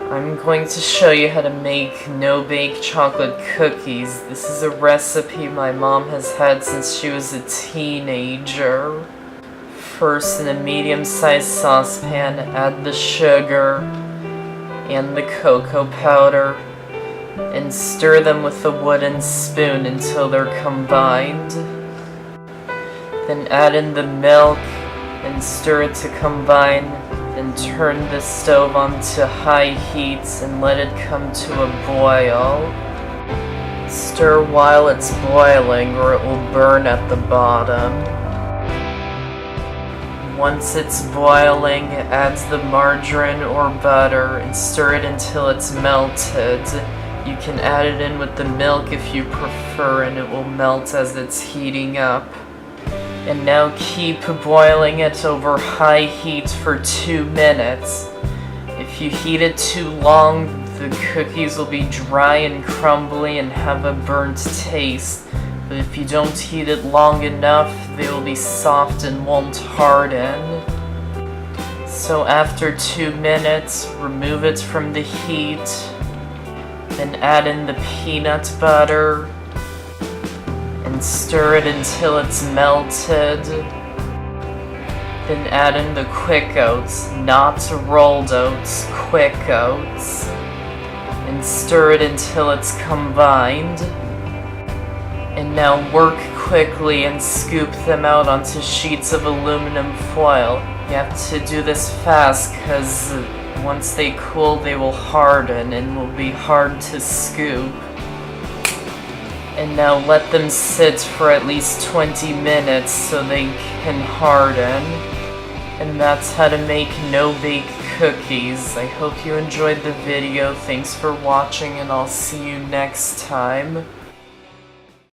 I'm going to show you how to make no-bake chocolate cookies. This is a recipe my mom has had since she was a teenager. First, in a medium-sized saucepan, add the sugar and the cocoa powder and stir them with a wooden spoon until they're combined. Then add in the milk and stir it to combine. Then turn the stove on to high heat and let it come to a boil. Stir while it's boiling or it will burn at the bottom. Once it's boiling, add the margarine or butter and stir it until it's melted. You can add it in with the milk if you prefer, and it will melt as it's heating up. And now keep boiling it over high heat for 2 minutes. If you heat it too long, the cookies will be dry and crumbly and have a burnt taste. But if you don't heat it long enough, they will be soft and won't harden. So after 2 minutes, remove it from the heat. Then add in the peanut butter. And stir it until it's melted. Then add in the quick oats, not rolled oats, quick oats. And stir it until it's combined. And now work quickly and scoop them out onto sheets of aluminum foil. You have to do this fast because once they cool they will harden and will be hard to scoop. And now let them sit for at least 20 minutes so they can harden. And that's how to make no-bake cookies. I hope you enjoyed the video. Thanks for watching, and I'll see you next time.